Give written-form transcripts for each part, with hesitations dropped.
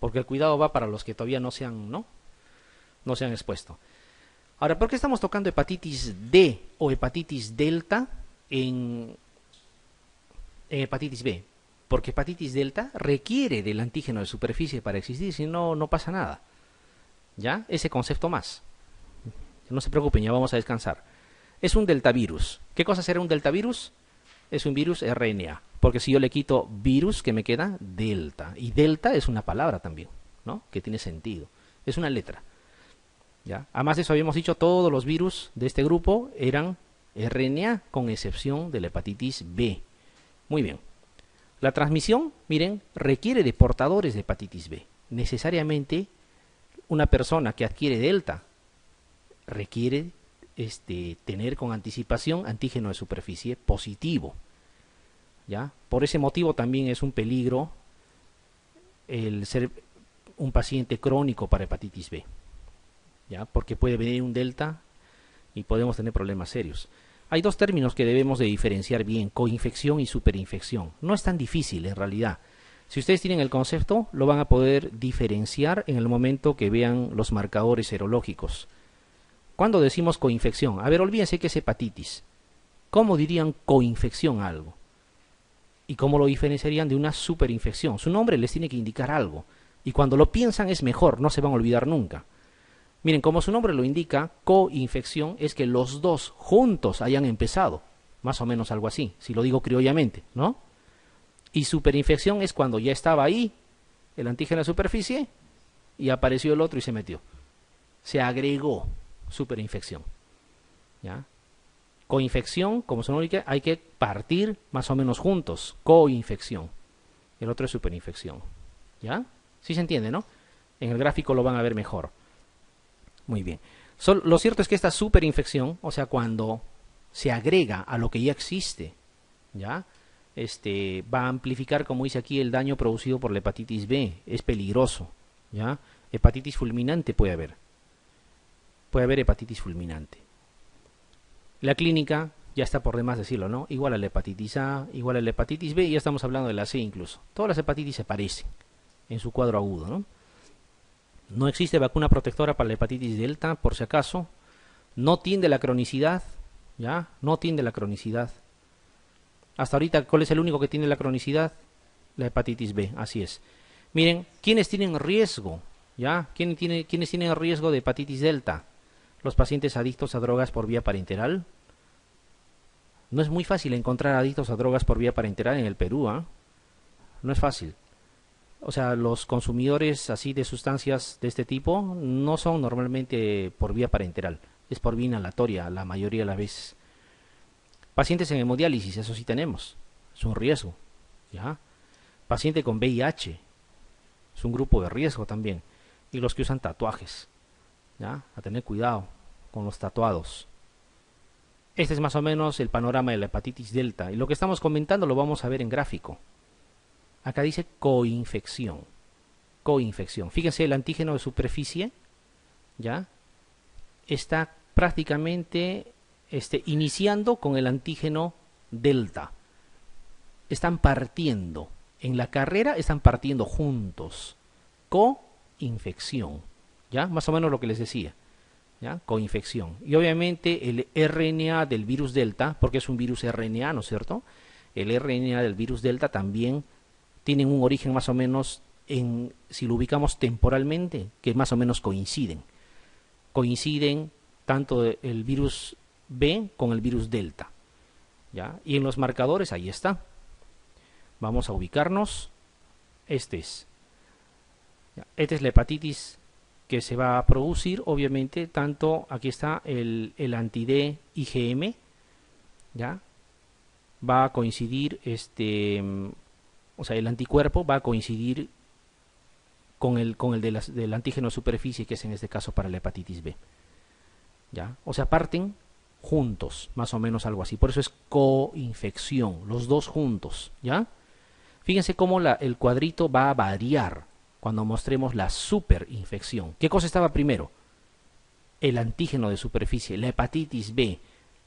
porque el cuidado va para los que todavía no se han expuesto. Ahora, ¿por qué estamos tocando hepatitis D o hepatitis delta en hepatitis B? Porque hepatitis delta requiere del antígeno de superficie para existir, si no, no pasa nada. ¿Ya? Ese concepto más. No se preocupen, ya vamos a descansar. Es un deltavirus. ¿Qué cosa será un deltavirus? Es un virus RNA. Porque si yo le quito virus, ¿qué me queda? Delta. Y delta es una palabra también, ¿no? Que tiene sentido. Es una letra. ¿Ya? Además de eso habíamos dicho, todos los virus de este grupo eran RNA, con excepción de la hepatitis B. Muy bien. La transmisión, miren, requiere de portadores de hepatitis B. Necesariamente, una persona que adquiere delta requiere tener con anticipación antígeno de superficie positivo. ¿Ya? Por ese motivo también es un peligro el ser un paciente crónico para hepatitis B. ¿Ya? Porque puede venir un delta y podemos tener problemas serios. Hay dos términos que debemos de diferenciar bien, coinfección y superinfección. No es tan difícil en realidad. Si ustedes tienen el concepto, lo van a poder diferenciar en el momento que vean los marcadores serológicos. ¿Cuándo decimos coinfección? A ver, olvídense que es hepatitis. ¿Cómo dirían coinfección a algo? ¿Y cómo lo diferenciarían de una superinfección? Su nombre les tiene que indicar algo. Y cuando lo piensan es mejor, no se van a olvidar nunca. Miren, como su nombre lo indica, coinfección es que los dos juntos hayan empezado. Más o menos algo así, si lo digo criollamente, ¿no? Y superinfección es cuando ya estaba ahí el antígeno de superficie y apareció el otro y se metió. Se agregó superinfección. ¿Ya? Coinfección, como su nombre indica, hay que partir más o menos juntos. Coinfección. El otro es superinfección. ¿Ya? Sí se entiende, ¿no? En el gráfico lo van a ver mejor. Muy bien. Lo cierto es que esta superinfección, o sea, cuando se agrega a lo que ya existe, ¿ya? Va a amplificar, como dice aquí, el daño producido por la hepatitis B. Es peligroso, ¿ya? Hepatitis fulminante puede haber. Puede haber hepatitis fulminante. La clínica, ya está por demás decirlo, ¿no? Igual a la hepatitis A, igual a la hepatitis B, y ya estamos hablando de la C incluso. Todas las hepatitis se parecen en su cuadro agudo, ¿no? No existe vacuna protectora para la hepatitis delta, por si acaso. No tiende la cronicidad, ¿ya? No tiende la cronicidad. Hasta ahorita, ¿cuál es el único que tiene la cronicidad? La hepatitis B, así es. Miren, ¿quiénes tienen riesgo? ¿Ya? ¿Quiénes tienen riesgo de hepatitis delta? Los pacientes adictos a drogas por vía parenteral. No es muy fácil encontrar adictos a drogas por vía parenteral en el Perú, ¿eh? No es fácil. O sea, los consumidores así de sustancias de este tipo no son normalmente por vía parenteral, es por vía inhalatoria la mayoría de las veces. Pacientes en hemodiálisis, eso sí tenemos, es un riesgo, ¿ya? Paciente con VIH, es un grupo de riesgo también. Y los que usan tatuajes, ¿ya? A tener cuidado con los tatuados. Este es más o menos el panorama de la hepatitis delta, y lo que estamos comentando lo vamos a ver en gráfico. Acá dice coinfección. Coinfección. Fíjense, el antígeno de superficie, ¿ya? Está prácticamente iniciando con el antígeno delta. Están partiendo. En la carrera están partiendo juntos. Coinfección. ¿Ya? Más o menos lo que les decía. ¿Ya? Coinfección. Y obviamente el RNA del virus delta, porque es un virus RNA, ¿no es cierto? El RNA del virus delta también tienen un origen más o menos, si lo ubicamos temporalmente, que más o menos coinciden. Coinciden tanto el virus B con el virus delta. ¿Ya? Y en los marcadores, ahí está. Vamos a ubicarnos. Esta es la hepatitis que se va a producir, obviamente, tanto, aquí está el anti-D IgM, ¿ya? Va a coincidir o sea, el anticuerpo va a coincidir con el del antígeno de superficie, que es en este caso para la hepatitis B. ¿Ya? O sea, parten juntos, más o menos algo así. Por eso es coinfección, los dos juntos. ¿Ya? Fíjense cómo el cuadrito va a variar cuando mostremos la superinfección. ¿Qué cosa estaba primero? El antígeno de superficie, la hepatitis B.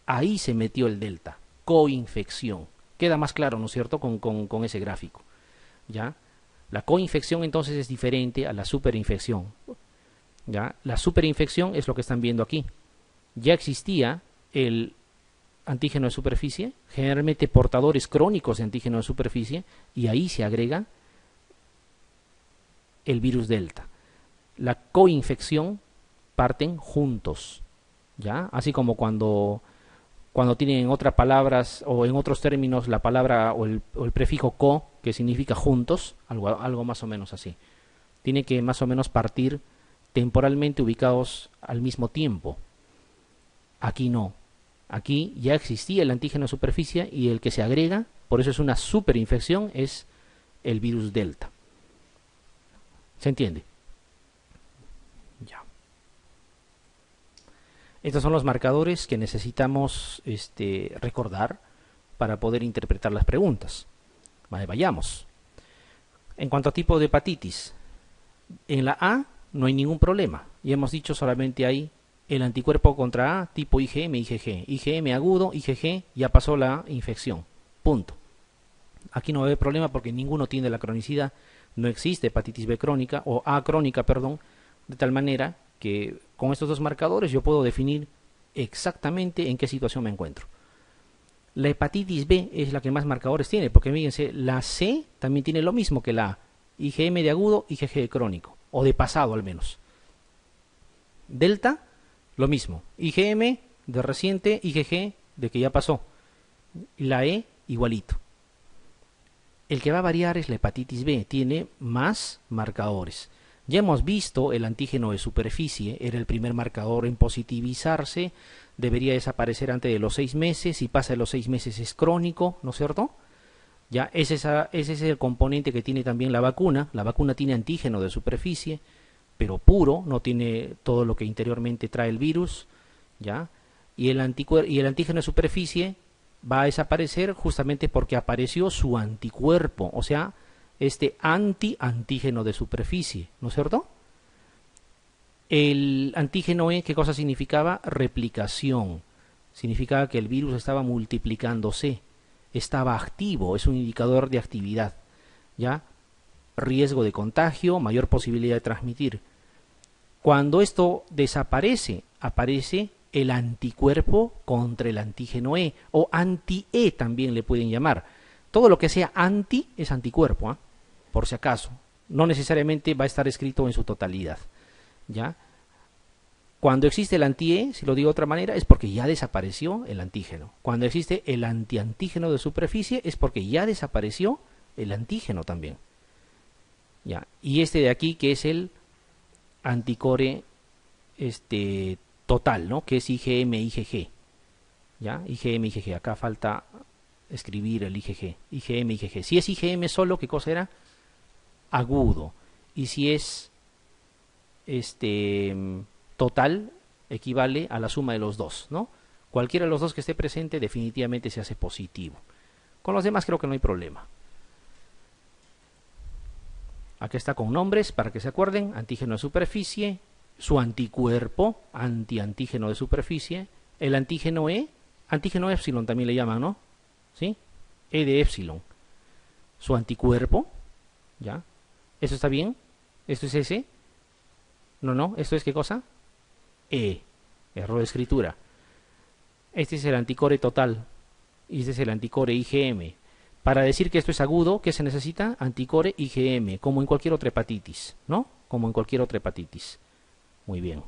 Ahí se metió el delta, coinfección. Queda más claro, ¿no es cierto?, con ese gráfico, ¿ya? La coinfección entonces es diferente a la superinfección. ¿Ya? La superinfección es lo que están viendo aquí. Ya existía el antígeno de superficie, generalmente portadores crónicos de antígeno de superficie, y ahí se agrega el virus delta. La coinfección parten juntos, ¿ya? Así como cuando tienen en otras palabras o en otros términos la palabra o el prefijo co, que significa juntos, algo más o menos así. Tiene que más o menos partir temporalmente ubicados al mismo tiempo. Aquí no. Aquí ya existía el antígeno de superficie y el que se agrega, por eso es una superinfección, es el virus delta. ¿Se entiende? Ya. Estos son los marcadores que necesitamos recordar para poder interpretar las preguntas. Vale, vayamos. En cuanto a tipo de hepatitis, en la A no hay ningún problema. Ya hemos dicho, solamente hay el anticuerpo contra A tipo IgM, IgG. IgM agudo, IgG, ya pasó la infección. Punto. Aquí no va a haber problema porque ninguno tiene la cronicidad. No existe hepatitis B crónica o A crónica, perdón, de tal manera que con estos dos marcadores yo puedo definir exactamente en qué situación me encuentro. La hepatitis B es la que más marcadores tiene, porque fíjense, la C también tiene lo mismo que la A. IgM de agudo, IgG de crónico, o de pasado al menos. Delta, lo mismo. IgM de reciente, IgG de que ya pasó. Y la E, igualito. El que va a variar es la hepatitis B, tiene más marcadores. Ya hemos visto el antígeno de superficie, era el primer marcador en positivizarse, debería desaparecer antes de los 6 meses, si pasa de los 6 meses es crónico, ¿no es cierto? Ya, ese es el componente que tiene también la vacuna tiene antígeno de superficie, pero puro, no tiene todo lo que interiormente trae el virus, ¿ya? Y el antígeno de superficie va a desaparecer justamente porque apareció su anticuerpo, o sea, este antígeno de superficie, ¿no es cierto? El antígeno E, ¿qué cosa significaba? Replicación. Significaba que el virus estaba multiplicándose, estaba activo, es un indicador de actividad, ¿ya? Riesgo de contagio, mayor posibilidad de transmitir. Cuando esto desaparece, aparece el anticuerpo contra el antígeno E, o anti-E también le pueden llamar. Todo lo que sea anti es anticuerpo, ¿eh? Por si acaso. No necesariamente va a estar escrito en su totalidad, ¿ya? Cuando existe el anti-E, si lo digo de otra manera, es porque ya desapareció el antígeno. Cuando existe el antiantígeno de superficie, es porque ya desapareció el antígeno también, ¿ya? Y este de aquí, que es el anticore total, ¿no? Que es IgM, IgG, ¿ya? IgM, IgG. Acá falta escribir el IgG. IgM, IgG. Si es IgM solo, ¿qué cosa era? Agudo. Y si es total, equivale a la suma de los dos, ¿no? Cualquiera de los dos que esté presente definitivamente se hace positivo. Con los demás creo que no hay problema. Aquí está con nombres para que se acuerden: antígeno de superficie, su anticuerpo, antígeno de superficie, el antígeno E, antígeno épsilon también le llaman, ¿no? ¿Sí? E de épsilon. Su anticuerpo, ¿ya? ¿Eso está bien? ¿Esto es S? No, ¿esto es qué cosa? E. Error de escritura. Este es el anticore total y este es el anticore IgM. Para decir que esto es agudo, ¿qué se necesita? Anticore IgM, como en cualquier otra hepatitis, ¿no? Como en cualquier otra hepatitis. Muy bien.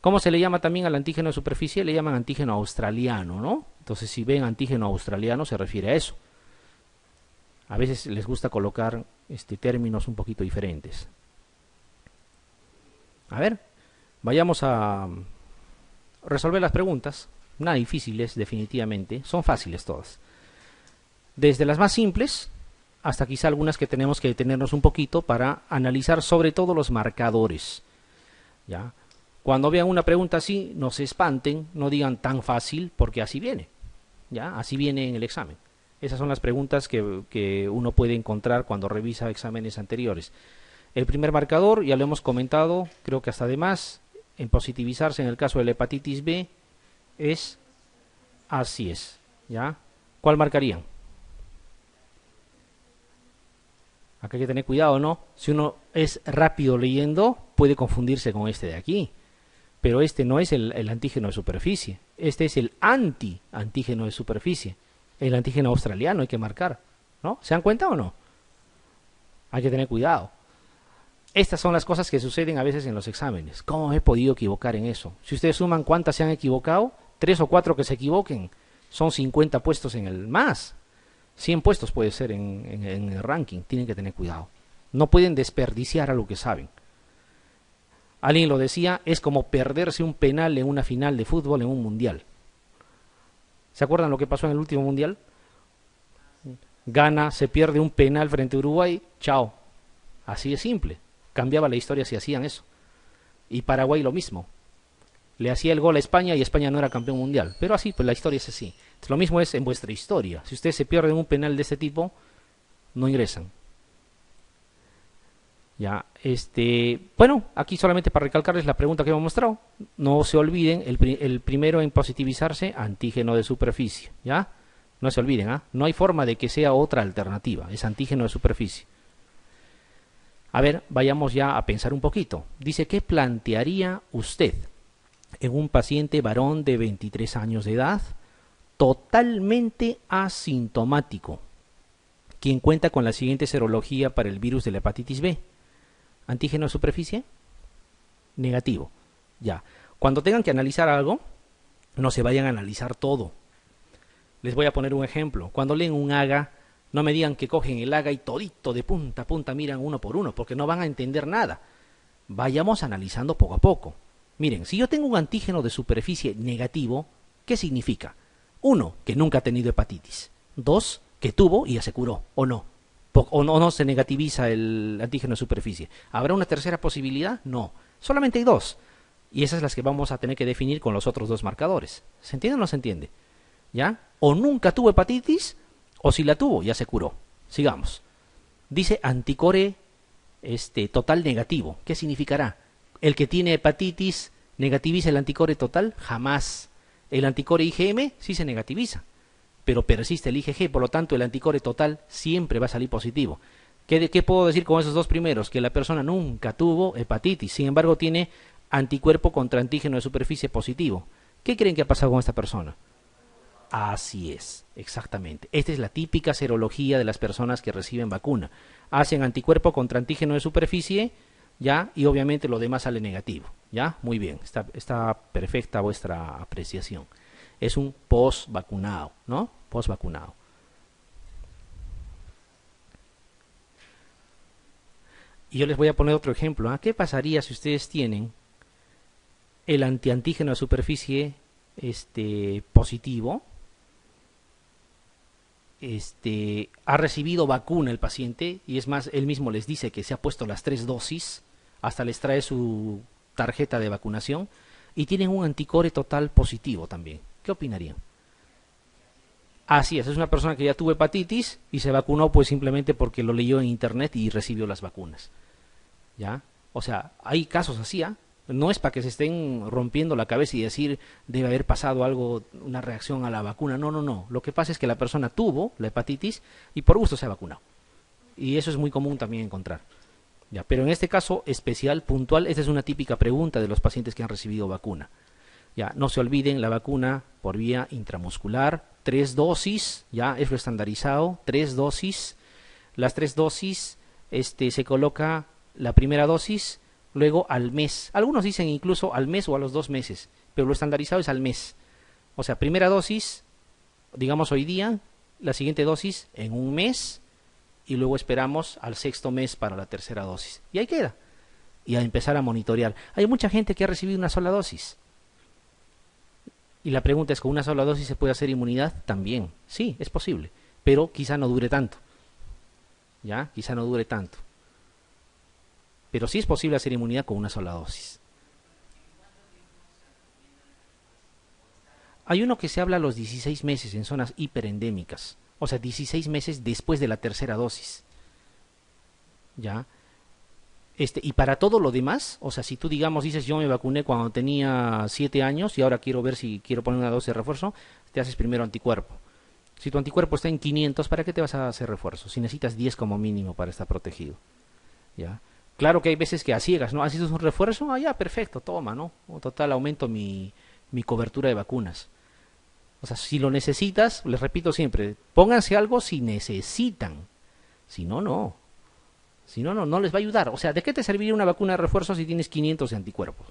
¿Cómo se le llama también al antígeno de superficie? Le llaman antígeno australiano, ¿no? Entonces, si ven antígeno australiano, se refiere a eso. A veces les gusta colocar términos un poquito diferentes. A ver, vayamos a resolver las preguntas. Nada difíciles, definitivamente. Son fáciles todas. Desde las más simples hasta quizá algunas que tenemos que detenernos un poquito para analizar sobre todo los marcadores, ¿ya? Cuando vean una pregunta así, no se espanten, no digan tan fácil, porque así viene, ¿ya? Así viene en el examen. Esas son las preguntas que uno puede encontrar cuando revisa exámenes anteriores. El primer marcador, ya lo hemos comentado, creo que hasta de más, en positivizarse en el caso de la hepatitis B, es así es, ¿ya? ¿Cuál marcarían? Acá hay que tener cuidado, ¿no? Si uno es rápido leyendo, puede confundirse con este de aquí. Pero este no es el antígeno de superficie. Este es el antígeno de superficie. El antígeno australiano hay que marcar, ¿no? ¿Se dan cuenta o no? Hay que tener cuidado. Estas son las cosas que suceden a veces en los exámenes. ¿Cómo me he podido equivocar en eso? Si ustedes suman cuántas se han equivocado, 3 o 4 que se equivoquen, son 50 puestos en el más. 100 puestos puede ser en el ranking. Tienen que tener cuidado. No pueden desperdiciar algo que saben. Alguien lo decía, es como perderse un penal en una final de fútbol en un mundial. ¿Se acuerdan lo que pasó en el último mundial? Ghana se pierde un penal frente a Uruguay, chao. Así de simple. Cambiaba la historia si hacían eso. Y Paraguay lo mismo. Le hacía el gol a España y España no era campeón mundial. Pero así, pues la historia es así. Entonces, lo mismo es en vuestra historia. Si ustedes se pierden un penal de este tipo, no ingresan. Ya, bueno, aquí solamente para recalcarles la pregunta que hemos mostrado. No se olviden, el primero en positivizarse, antígeno de superficie. ¿Ya? No se olviden, ¿ah? No hay forma de que sea otra alternativa. Es antígeno de superficie. A ver, vayamos ya a pensar un poquito. Dice, ¿qué plantearía usted en un paciente varón de 23 años de edad, totalmente asintomático, quien cuenta con la siguiente serología para el virus de la hepatitis B? ¿Antígeno de superficie? Negativo. Ya. Cuando tengan que analizar algo, no se vayan a analizar todo. Les voy a poner un ejemplo. Cuando leen un AGA, no me digan que cogen el AGA y todito de punta a punta miran uno por uno, porque no van a entender nada. Vayamos analizando poco a poco. Miren, si yo tengo un antígeno de superficie negativo, ¿qué significa? 1, que nunca ha tenido hepatitis. 2, que tuvo y ya se curó, o no. O no se negativiza el antígeno de superficie. ¿Habrá una tercera posibilidad? No. Solamente hay 2. Y esas son las que vamos a tener que definir con los otros 2 marcadores. ¿Se entiende o no se entiende? ¿Ya? O nunca tuvo hepatitis, o si la tuvo, ya se curó. Sigamos. Dice anticore total negativo. ¿Qué significará? ¿El que tiene hepatitis negativiza el anticore total? Jamás. El anticore IgM sí se negativiza, pero persiste el IgG, por lo tanto el anticore total siempre va a salir positivo. ¿Qué puedo decir con esos 2 primeros? Que la persona nunca tuvo hepatitis, sin embargo tiene anticuerpo contra antígeno de superficie positivo. ¿Qué creen que ha pasado con esta persona? Así es, exactamente. Esta es la típica serología de las personas que reciben vacuna. Hacen anticuerpo contra antígeno de superficie, ¿ya? Y obviamente lo demás sale negativo, ¿ya? Muy bien, está perfecta vuestra apreciación. Es un post-vacunado, ¿no? Post-vacunado. Y yo les voy a poner otro ejemplo, ¿ah? ¿Qué pasaría si ustedes tienen el antiantígeno de superficie positivo? Ha recibido vacuna el paciente, y es más, él mismo les dice que se ha puesto las 3 dosis, hasta les trae su tarjeta de vacunación, y tienen un anticore total positivo también. ¿Qué opinarían? Así es una persona que ya tuvo hepatitis y se vacunó pues simplemente porque lo leyó en internet y recibió las vacunas. ¿Ya? O sea, hay casos así, ¿ah? No es para que se estén rompiendo la cabeza y decir debe haber pasado algo, una reacción a la vacuna. No, no, no. Lo que pasa es que la persona tuvo la hepatitis y por gusto se ha vacunado. Y eso es muy común también encontrar. Ya, pero en este caso especial, puntual, esta es una típica pregunta de los pacientes que han recibido vacuna. Ya, no se olviden la vacuna por vía intramuscular, 3 dosis, ya es lo estandarizado, 3 dosis. Las 3 dosis se coloca la primera dosis, luego al mes. Algunos dicen incluso al mes o a los 2 meses, pero lo estandarizado es al mes. O sea, primera dosis, digamos hoy día, la siguiente dosis en un mes, y luego esperamos al 6º mes para la tercera dosis. Y ahí queda. Y a empezar a monitorear. Hay mucha gente que ha recibido una sola dosis. Y la pregunta es, ¿con una sola dosis se puede hacer inmunidad? También. Sí, es posible. Pero quizá no dure tanto. ¿Ya? Quizá no dure tanto. Pero sí es posible hacer inmunidad con una sola dosis. Hay uno que se habla a los 16 meses en zonas hiperendémicas. O sea, 16 meses después de la tercera dosis. ¿Ya? Y para todo lo demás, o sea, si tú digamos dices yo me vacuné cuando tenía 7 años y ahora quiero ver si quiero poner una dosis de refuerzo, te haces primero anticuerpo. Si tu anticuerpo está en 500, ¿para qué te vas a hacer refuerzo? Si necesitas 10 como mínimo para estar protegido. ¿Ya? Claro que hay veces que a ciegas, ¿no? ¿Haces un refuerzo? Ah, ya, perfecto, toma, ¿no? O total, aumento mi cobertura de vacunas. O sea, si lo necesitas, les repito siempre, pónganse algo si necesitan. Si no, no. Si no, no les va a ayudar. O sea, ¿de qué te serviría una vacuna de refuerzo si tienes 500 de anticuerpos?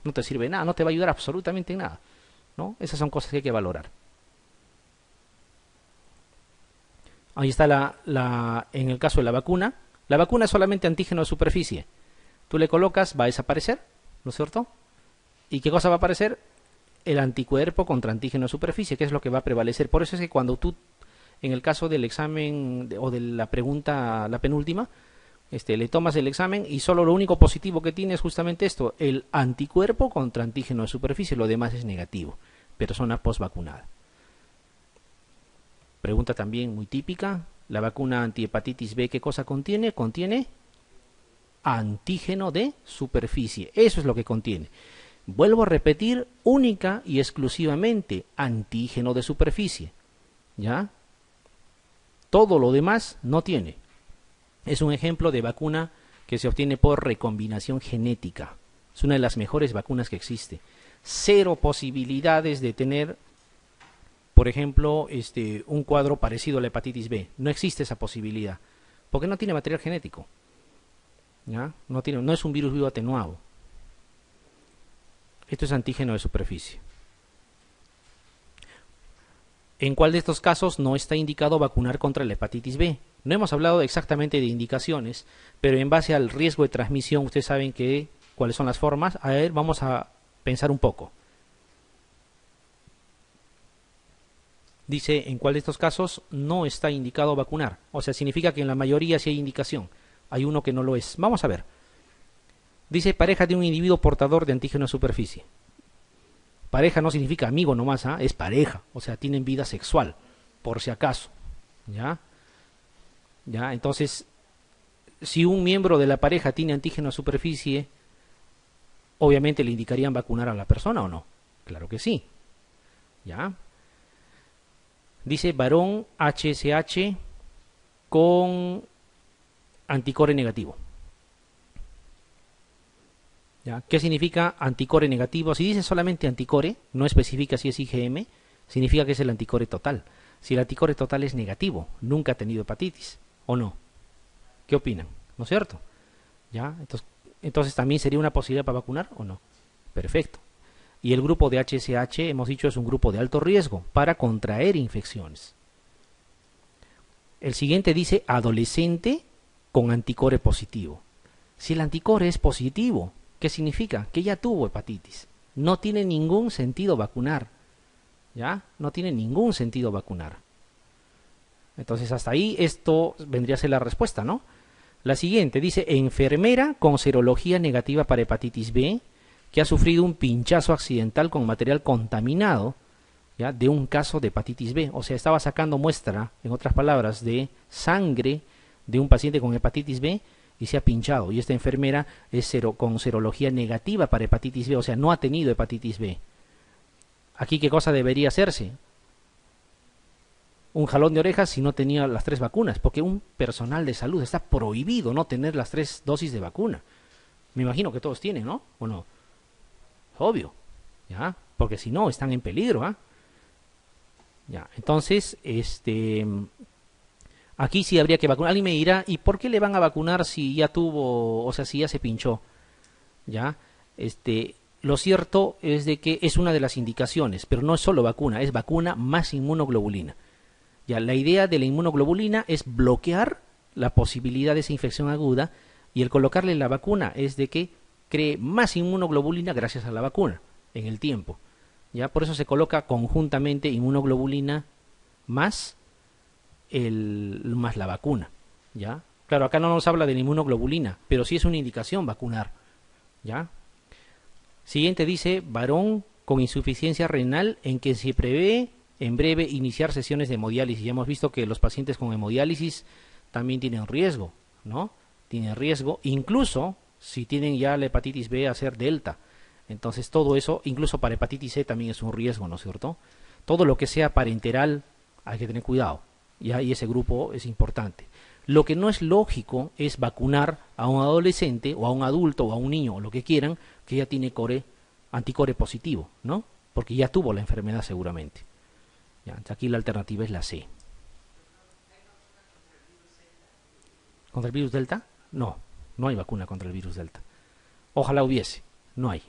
No te sirve nada, no te va a ayudar absolutamente en nada, ¿no? Esas son cosas que hay que valorar. Ahí está en el caso de la vacuna. La vacuna es solamente antígeno de superficie. Tú le colocas, va a desaparecer, ¿no es cierto? ¿Y qué cosa va a aparecer? El anticuerpo contra antígeno de superficie, que es lo que va a prevalecer. Por eso es que cuando tú, en el caso del examen o de la pregunta, la penúltima, le tomas el examen y solo lo único positivo que tiene es justamente esto, el anticuerpo contra antígeno de superficie, lo demás es negativo, persona postvacunada. Pregunta también muy típica, la vacuna antihepatitis B, ¿qué cosa contiene? Contiene antígeno de superficie, eso es lo que contiene. Vuelvo a repetir, única y exclusivamente antígeno de superficie, ¿ya? Todo lo demás no tiene. Es un ejemplo de vacuna que se obtiene por recombinación genética. Es una de las mejores vacunas que existe. Cero posibilidades de tener, por ejemplo, un cuadro parecido a la hepatitis B. No existe esa posibilidad, porque no tiene material genético. ¿Ya? No es un virus vivo atenuado. Esto es antígeno de superficie. ¿En cuál de estos casos no está indicado vacunar contra la hepatitis B? No hemos hablado exactamente de indicaciones, pero en base al riesgo de transmisión, ustedes saben cuáles son las formas. A ver, vamos a pensar un poco. Dice, ¿en cuál de estos casos no está indicado vacunar? O sea, significa que en la mayoría sí hay indicación. Hay uno que no lo es. Vamos a ver. Dice, pareja de un individuo portador de antígeno de superficie. Pareja no significa amigo nomás, es pareja. O sea, tienen vida sexual, por si acaso. ¿Ya? ¿Ya? Entonces, si un miembro de la pareja tiene antígeno de superficie, obviamente le indicarían vacunar a la persona o no. Claro que sí. ¿Ya? Dice varón HSH con anticore negativo. ¿Ya? ¿Qué significa anticore negativo? Si dice solamente anticore, no especifica si es IgM, significa que es el anticore total. Si el anticore total es negativo, nunca ha tenido hepatitis, ¿o no? ¿Qué opinan? ¿No es cierto? ¿Ya? Entonces también sería una posibilidad para vacunar, ¿o no? Perfecto. Y el grupo de HSH, hemos dicho, es un grupo de alto riesgo para contraer infecciones. El siguiente dice adolescente con anticore positivo. Si el anticore es positivo, ¿qué significa? Que ya tuvo hepatitis. No tiene ningún sentido vacunar. ¿Ya? No tiene ningún sentido vacunar. Entonces hasta ahí esto vendría a ser la respuesta, ¿no? La siguiente dice enfermera con serología negativa para hepatitis B que ha sufrido un pinchazo accidental con material contaminado, ¿ya? De un caso de hepatitis B. O sea, estaba sacando muestra, en otras palabras, de sangre de un paciente con hepatitis B y se ha pinchado. Y esta enfermera es con serología negativa para hepatitis B, o sea, no ha tenido hepatitis B. Aquí, ¿qué cosa debería hacerse? Un jalón de orejas si no tenía las 3 vacunas, porque un personal de salud está prohibido no tener las 3 dosis de vacuna. Me imagino que todos tienen, ¿no? ¿O no? Obvio, ¿ya? Porque si no, están en peligro, Ya, entonces, aquí sí habría que vacunar. Alguien me dirá, ¿y por qué le van a vacunar si ya tuvo, o sea, si ya se pinchó? ¿Ya? Lo cierto es de que es una de las indicaciones, pero no es solo vacuna, es vacuna más inmunoglobulina. Ya, la idea de la inmunoglobulina es bloquear la posibilidad de esa infección aguda y el colocarle la vacuna es de que cree más inmunoglobulina gracias a la vacuna en el tiempo. ¿Ya? Por eso se coloca conjuntamente inmunoglobulina más la vacuna. ¿Ya? Claro, acá no nos habla de la inmunoglobulina, pero sí es una indicación vacunar. ¿Ya? Siguiente dice, varón con insuficiencia renal en que se prevé en breve iniciar sesiones de hemodiálisis. Ya hemos visto que los pacientes con hemodiálisis también tienen riesgo, ¿no? Tienen riesgo, incluso si tienen ya la hepatitis B a ser delta. Entonces todo eso, incluso para hepatitis C también es un riesgo, ¿no es cierto? Todo lo que sea parenteral hay que tener cuidado. ¿Ya? Y ese grupo es importante. Lo que no es lógico es vacunar a un adolescente o a un adulto o a un niño o lo que quieran que ya tiene anticore positivo, ¿no? Porque ya tuvo la enfermedad seguramente. Ya, aquí la alternativa es la C. ¿Contra el virus Delta? No, no hay vacuna contra el virus Delta. Ojalá hubiese, no hay.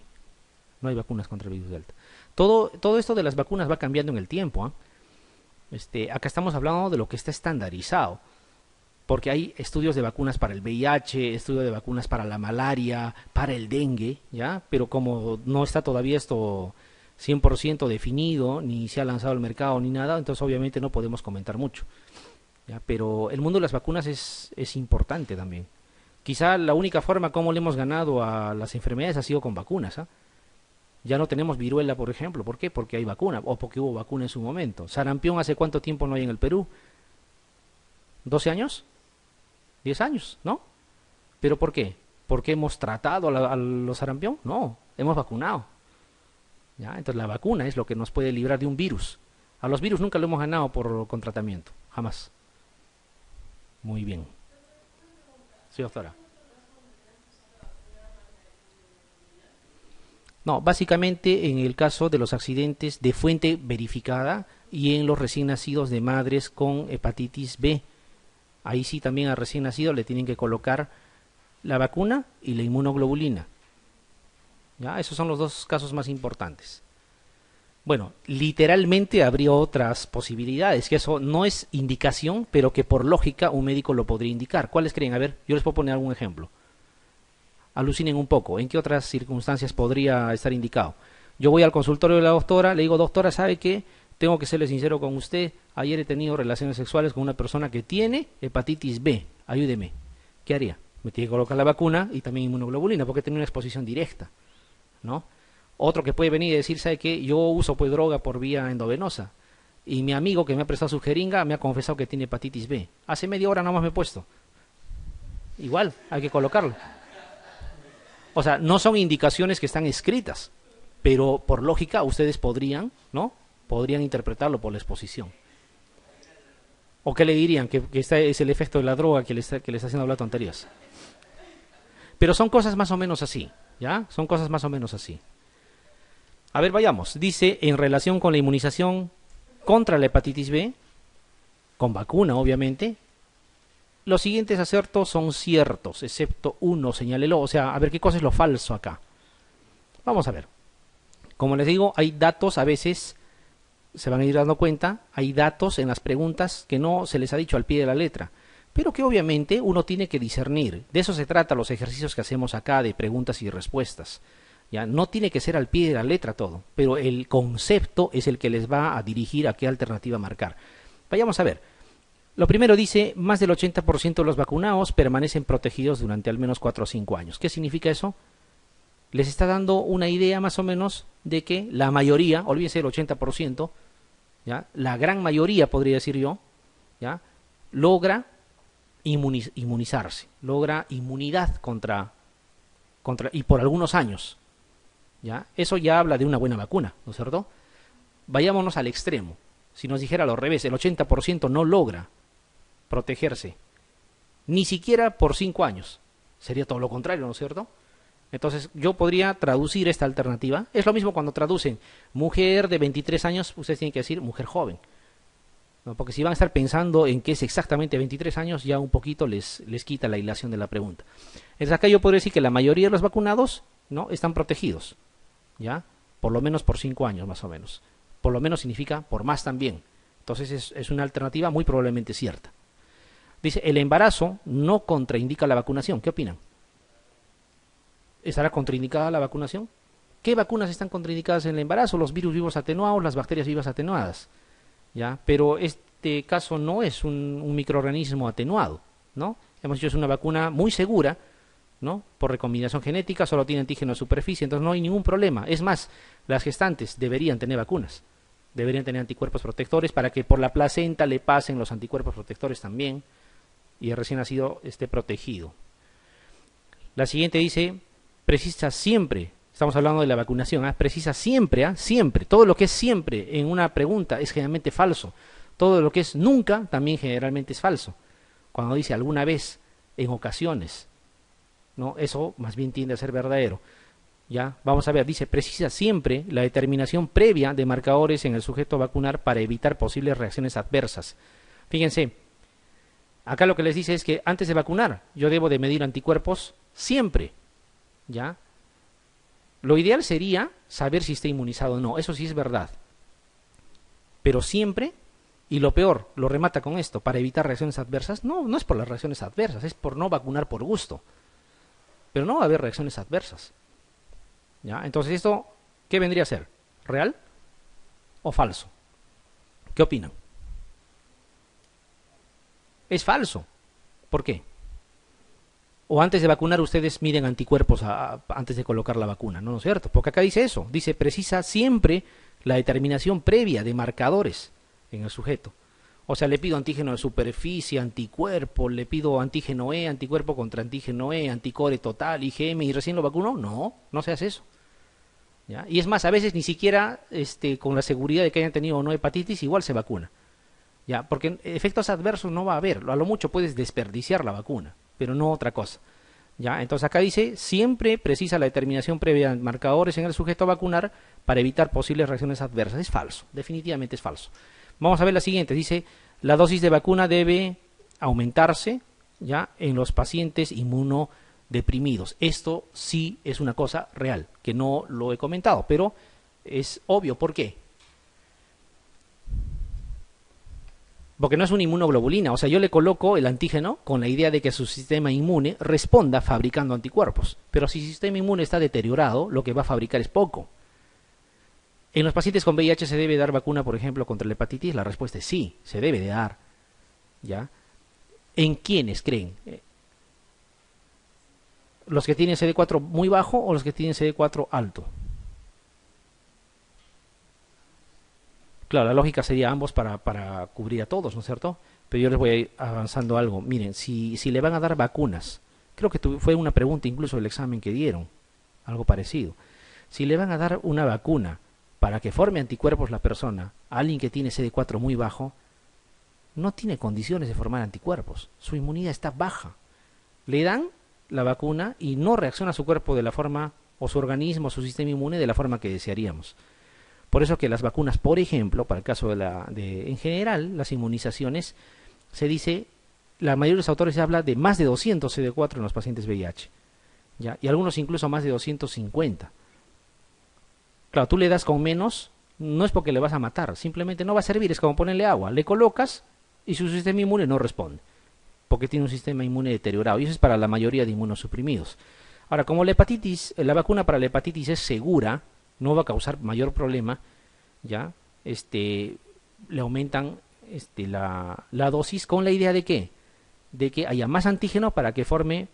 No hay vacunas contra el virus Delta. Todo esto de las vacunas va cambiando en el tiempo, ¿eh? Acá estamos hablando de lo que está estandarizado. Porque hay estudios de vacunas para el VIH, estudios de vacunas para la malaria, para el dengue, ¿ya? Pero como no está todavía esto 100% definido, ni se ha lanzado al mercado ni nada, entonces obviamente no podemos comentar mucho, ¿ya? Pero el mundo de las vacunas es importante también. Quizá la única forma como le hemos ganado a las enfermedades ha sido con vacunas, ¿ah? Ya no tenemos viruela, por ejemplo. ¿Por qué? Porque hay vacuna, o porque hubo vacuna en su momento. Sarampión, ¿hace cuánto tiempo no hay en el Perú? ¿12 años? 10 años, ¿no? ¿Pero por qué? ¿Porque hemos tratado a los sarampión? No, hemos vacunado. ¿Ya? Entonces la vacuna es lo que nos puede librar de un virus. A los virus nunca lo hemos ganado con tratamiento, jamás. Muy bien. Sí, doctora. No, básicamente en el caso de los accidentes de fuente verificada y en los recién nacidos de madres con hepatitis B. Ahí sí también al recién nacido le tienen que colocar la vacuna y la inmunoglobulina. ¿Ya? Esos son los dos casos más importantes. Bueno, literalmente habría otras posibilidades, que eso no es indicación, pero que por lógica un médico lo podría indicar. ¿Cuáles creen? A ver, yo les puedo poner algún ejemplo. Alucinen un poco, ¿en qué otras circunstancias podría estar indicado? Yo voy al consultorio de la doctora, le digo, doctora, ¿sabe qué? Tengo que serle sincero con usted, ayer he tenido relaciones sexuales con una persona que tiene hepatitis B, ayúdeme. ¿Qué haría? Me tiene que colocar la vacuna y también inmunoglobulina, porque tiene una exposición directa, ¿no? Otro que puede venir y decir, ¿sabe qué? Yo uso pues droga por vía endovenosa, y mi amigo que me ha prestado su jeringa me ha confesado que tiene hepatitis B. Hace media hora nomás me he puesto. Igual, hay que colocarlo. O sea, no son indicaciones que están escritas, pero por lógica ustedes podrían, ¿no? Podrían interpretarlo por la exposición. ¿O qué le dirían? Que este es el efecto de la droga que le está haciendo hablar tonterías. Pero son cosas más o menos así, ¿ya? Son cosas más o menos así. A ver, vayamos. Dice, en relación con la inmunización contra la hepatitis B, con vacuna, obviamente, los siguientes acertos son ciertos, excepto uno, señálelo. O sea, a ver qué cosa es lo falso acá. Vamos a ver. Como les digo, hay datos a veces, se van a ir dando cuenta, hay datos en las preguntas que no se les ha dicho al pie de la letra, pero que obviamente uno tiene que discernir. De eso se trata los ejercicios que hacemos acá de preguntas y respuestas. Ya no tiene que ser al pie de la letra todo, pero el concepto es el que les va a dirigir a qué alternativa marcar. Vayamos a ver. Lo primero dice, más del 80% de los vacunados permanecen protegidos durante al menos 4 o 5 años. ¿Qué significa eso? Les está dando una idea más o menos de que la mayoría, olvídense del 80%, ¿ya? La gran mayoría, podría decir yo, ¿ya? Logra inmunizarse, logra inmunidad contra y por algunos años. ¿Ya? Eso ya habla de una buena vacuna, ¿no es cierto? Vayámonos al extremo. Si nos dijera al revés, el 80% no logra protegerse, ni siquiera por 5 años. Sería todo lo contrario, ¿no es cierto? Entonces yo podría traducir esta alternativa. Es lo mismo cuando traducen mujer de 23 años, ustedes tienen que decir mujer joven, ¿no? Porque si van a estar pensando en que es exactamente 23 años, ya un poquito les quita la hilación de la pregunta. Entonces acá yo podría decir que la mayoría de los vacunados, ¿no?, están protegidos, ¿ya? Por lo menos por 5 años más o menos. Por lo menos significa por más también. Entonces es una alternativa muy probablemente cierta. Dice, el embarazo no contraindica la vacunación. ¿Qué opinan? ¿Estará contraindicada la vacunación? ¿Qué vacunas están contraindicadas en el embarazo? Los virus vivos atenuados, las bacterias vivas atenuadas, ¿ya? Pero este caso no es un microorganismo atenuado, ¿no? Hemos dicho es una vacuna muy segura, ¿no? Por recombinación genética, solo tiene antígeno de superficie, entonces no hay ningún problema. Es más, las gestantes deberían tener vacunas, deberían tener anticuerpos protectores para que por la placenta le pasen los anticuerpos protectores también y el recién nacido esté protegido. La siguiente dice, precisa siempre, estamos hablando de la vacunación, precisa siempre, siempre, todo lo que es siempre en una pregunta es generalmente falso, Todo lo que es nunca también generalmente es falso. Cuando dice alguna vez, en ocasiones, ¿no? Eso más bien tiende a ser verdadero. Ya, vamos a ver, dice, precisa siempre la determinación previa de marcadores en el sujeto a vacunar para evitar posibles reacciones adversas. Fíjense, acá lo que les dice es que antes de vacunar, yo debo de medir anticuerpos siempre, ¿ya? Lo ideal sería saber si está inmunizado o no, eso sí es verdad. Pero siempre, y lo peor, lo remata con esto, para evitar reacciones adversas, no es por las reacciones adversas, es por no vacunar por gusto. Pero no va a haber reacciones adversas. ¿Ya? Entonces, ¿esto qué vendría a ser? ¿Real o falso? ¿Qué opinan? Es falso. ¿Por qué? O antes de vacunar ustedes miden anticuerpos antes de colocar la vacuna, ¿no es cierto? Porque acá dice eso, dice precisa siempre la determinación previa de marcadores en el sujeto. O sea, le pido antígeno de superficie, anticuerpo, le pido antígeno E, anticuerpo contra antígeno E, anticore total, IgM y recién lo vacuno. No se hace eso. ¿Ya? Y es más, a veces ni siquiera con la seguridad de que hayan tenido o no hepatitis, igual se vacuna. ¿Ya? Porque efectos adversos no va a haber. A lo mucho puedes desperdiciar la vacuna, pero no otra cosa. ¿Ya? Entonces acá dice, siempre precisa la determinación previa de marcadores en el sujeto a vacunar para evitar posibles reacciones adversas. Es falso, definitivamente es falso. Vamos a ver la siguiente, dice, la dosis de vacuna debe aumentarse, ¿ya?, en los pacientes inmunodeprimidos. Esto sí es una cosa real, que no lo he comentado, pero es obvio. ¿Por qué? Porque no es una inmunoglobulina, o sea, yo le coloco el antígeno con la idea de que su sistema inmune responda fabricando anticuerpos. Pero si su sistema inmune está deteriorado, lo que va a fabricar es poco. ¿En los pacientes con VIH se debe dar vacuna, por ejemplo, contra la hepatitis? La respuesta es sí, se debe de dar. ¿Ya? ¿En quiénes creen? ¿Los que tienen CD4 muy bajo o los que tienen CD4 alto? Claro, la lógica sería ambos para cubrir a todos, ¿no es cierto? Pero yo les voy a ir avanzando algo. Miren, si le van a dar vacunas, creo que fue una pregunta incluso del examen que dieron, algo parecido. Si le van a dar una vacuna para que forme anticuerpos la persona, a alguien que tiene CD4 muy bajo, no tiene condiciones de formar anticuerpos. Su inmunidad está baja. Le dan la vacuna y no reacciona su cuerpo de la forma, o su organismo, su sistema inmune, de la forma que desearíamos. Por eso que las vacunas, por ejemplo, para el caso en general, las inmunizaciones, se dice, la mayoría de los autores se habla de más de 200 CD4 en los pacientes VIH, ¿ya? Y algunos incluso más de 250. Claro, tú le das con menos, no es porque le vas a matar, simplemente no va a servir, es como ponerle agua, le colocas y su sistema inmune no responde, porque tiene un sistema inmune deteriorado, y eso es para la mayoría de inmunosuprimidos. Ahora, como la vacuna para la hepatitis es segura, no va a causar mayor problema, ¿ya? Le aumentan la dosis con la idea de ¿qué? De que haya más antígeno para que forme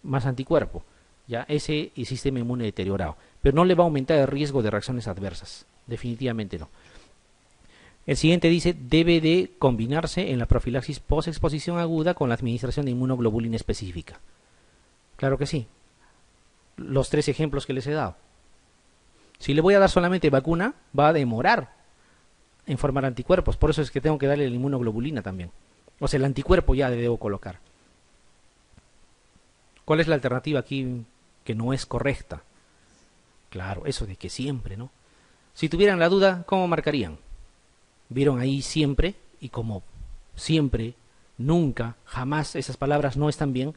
más anticuerpo, ¿ya? Ese sistema inmune deteriorado. Pero no le va a aumentar el riesgo de reacciones adversas, definitivamente no. El siguiente dice, debe de combinarse en la profilaxis post-exposición aguda con la administración de inmunoglobulina específica. Claro que sí. Los 3 ejemplos que les he dado. Si le voy a dar solamente vacuna, va a demorar en formar anticuerpos. Por eso es que tengo que darle la inmunoglobulina también. O sea, el anticuerpo ya le debo colocar. ¿Cuál es la alternativa aquí que no es correcta? Claro, eso de que siempre, ¿no? Si tuvieran la duda, ¿cómo marcarían? Vieron ahí siempre, y como siempre, nunca, jamás, esas palabras no están bien,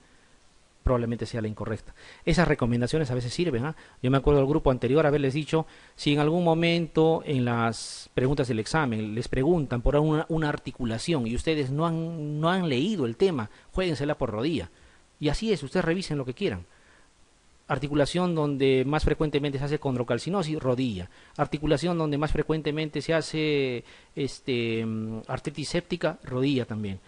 probablemente sea la incorrecta. Esas recomendaciones a veces sirven, ¿eh? Yo me acuerdo del grupo anterior haberles dicho, si en algún momento en las preguntas del examen les preguntan por una articulación y ustedes no han leído el tema, juéguensela por rodilla. Y así es, ustedes revisen lo que quieran. Articulación donde más frecuentemente se hace condrocalcinosis, rodilla. Articulación donde más frecuentemente se hace artritis séptica, rodilla también.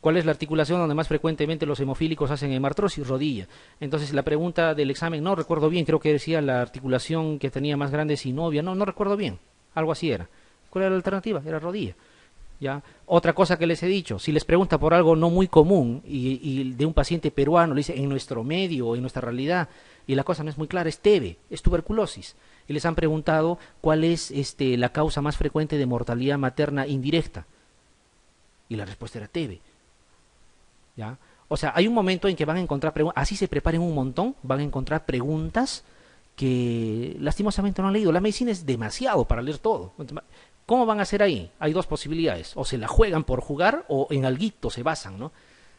¿Cuál es la articulación donde más frecuentemente los hemofílicos hacen hemartrosis? Rodilla. Entonces la pregunta del examen, no recuerdo bien, creo que decía la articulación que tenía más grande sinovia, no recuerdo bien, algo así era. ¿Cuál era la alternativa? Era rodilla. ¿Ya? Otra cosa que les he dicho, si les pregunta por algo no muy común y de un paciente peruano, le dice en nuestro medio, en nuestra realidad, y la cosa no es muy clara, es TB, es tuberculosis. Y les han preguntado cuál es la causa más frecuente de mortalidad materna indirecta. Y la respuesta era TB. ¿Ya? O sea, hay un momento en que van a encontrar preguntas, así se preparen un montón, van a encontrar preguntas que lastimosamente no han leído. La medicina es demasiado para leer todo. ¿Cómo van a hacer ahí? Hay dos posibilidades, o se la juegan por jugar o en alguito se basan, ¿no?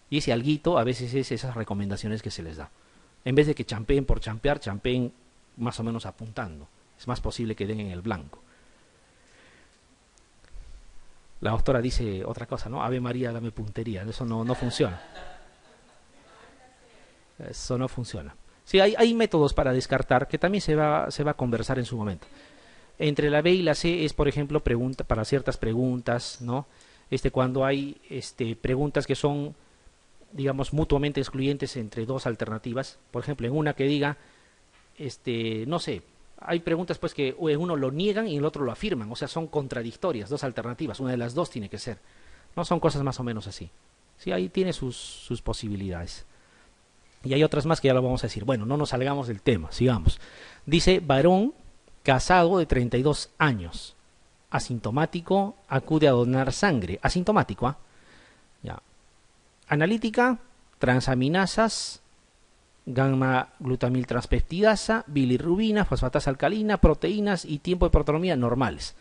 Y ese alguito a veces es esas recomendaciones que se les da. En vez de que champeen por champear, champeen más o menos apuntando. Es más posible que den en el blanco. La doctora dice otra cosa, ¿no? Ave María, dame puntería. Eso no funciona. Eso no funciona. Sí, hay métodos para descartar que también se va a conversar en su momento. Entre la B y la C es, por ejemplo, pregunta para ciertas preguntas, ¿no? Cuando hay preguntas que son, digamos, mutuamente excluyentes entre dos alternativas. Por ejemplo, en una que diga, no sé, hay preguntas pues que en uno lo niegan y en el otro lo afirman, o sea, son contradictorias, dos alternativas, una de las dos tiene que ser. No son cosas más o menos así. Sí, ahí tiene sus posibilidades. Y hay otras más que ya lo vamos a decir. Bueno, no nos salgamos del tema, sigamos. Dice, varón casado de 32 años, asintomático, acude a donar sangre. Asintomático, ¿ah? Ya. Analítica, transaminasas, gamma glutamiltranspeptidasa, bilirrubina, fosfatasa alcalina, proteínas y tiempo de protonomía normales.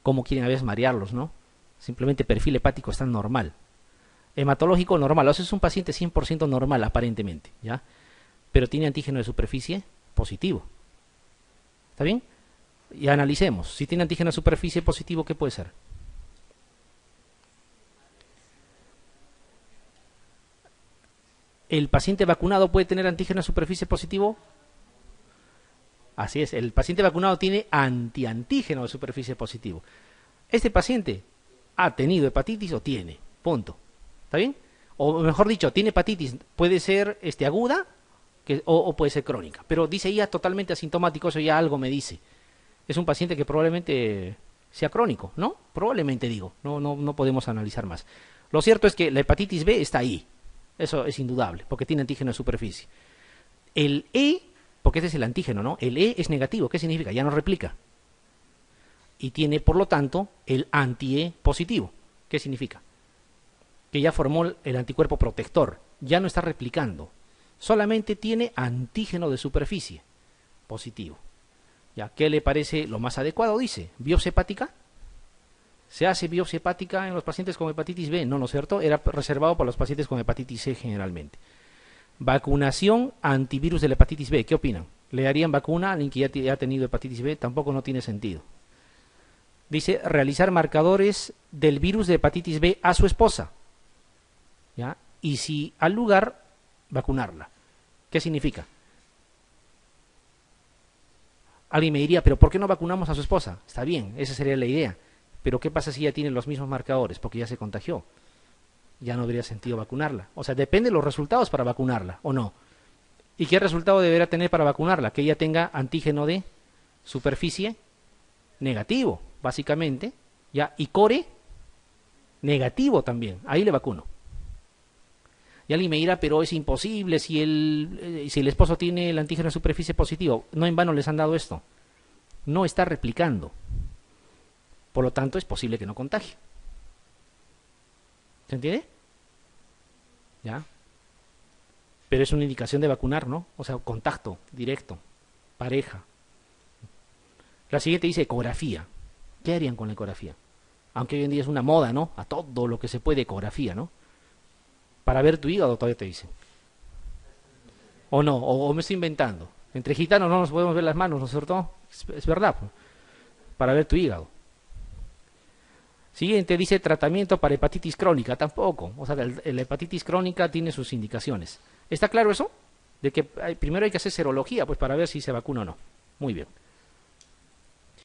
¿Cómo quieren a veces marearlos, no? Simplemente perfil hepático está normal. Hematológico normal, o sea, es un paciente 100% normal aparentemente, ¿ya? Pero tiene antígeno de superficie positivo. ¿Está bien? Y analicemos. Si tiene antígeno de superficie positivo, ¿qué puede ser? ¿El paciente vacunado puede tener antígeno de superficie positivo? Así es, el paciente vacunado tiene antiantígeno de superficie positivo. Este paciente ha tenido hepatitis o tiene, punto. ¿Está bien? O mejor dicho, tiene hepatitis, puede ser aguda o puede ser crónica. Pero dice ya totalmente asintomático, eso ya algo me dice. Es un paciente que probablemente sea crónico, ¿no? Probablemente digo, no podemos analizar más. Lo cierto es que la hepatitis B está ahí. Eso es indudable, porque tiene antígeno de superficie. El E, porque ese es el antígeno, ¿no? El E es negativo, ¿qué significa? Ya no replica. Y tiene, por lo tanto, el anti-E positivo. ¿Qué significa? Que ya formó el anticuerpo protector, ya no está replicando, solamente tiene antígeno de superficie positivo. ¿Ya? ¿Qué le parece lo más adecuado? Dice, biopsia hepática. ¿Se hace biopsia hepática en los pacientes con hepatitis B? No, ¿no es cierto? Era reservado para los pacientes con hepatitis C generalmente. Vacunación antivirus de la hepatitis B, ¿qué opinan? ¿Le darían vacuna a alguien que ya ha tenido hepatitis B? Tampoco no tiene sentido. Dice, realizar marcadores del virus de hepatitis B a su esposa. ¿Ya? Y si al lugar, vacunarla. ¿Qué significa? Alguien me diría, pero ¿por qué no vacunamos a su esposa? Está bien, esa sería la idea. Pero ¿qué pasa si ya tiene los mismos marcadores? Porque ya se contagió. Ya no habría sentido vacunarla. O sea, depende de los resultados para vacunarla, ¿o no? ¿Y qué resultado deberá tener para vacunarla? Que ella tenga antígeno de superficie negativo, básicamente. ¿Ya? Y core negativo también. Ahí le vacuno. Y alguien me dirá, pero es imposible si el esposo tiene el antígeno de superficie positivo. No en vano les han dado esto. No está replicando. Por lo tanto, es posible que no contagie. ¿Se entiende? ¿Ya? Pero es una indicación de vacunar, ¿no? O sea, contacto directo, pareja. La siguiente dice ecografía. ¿Qué harían con la ecografía? Aunque hoy en día es una moda, ¿no? A todo lo que se puede ecografía, ¿no? Para ver tu hígado todavía te dicen. O no, o me estoy inventando. Entre gitanos no nos podemos ver las manos, ¿no es cierto? Es verdad. Pues. Para ver tu hígado. Siguiente dice tratamiento para hepatitis crónica. Tampoco. O sea, la hepatitis crónica tiene sus indicaciones. ¿Está claro eso? De que primero hay que hacer serología pues para ver si se vacuna o no. Muy bien.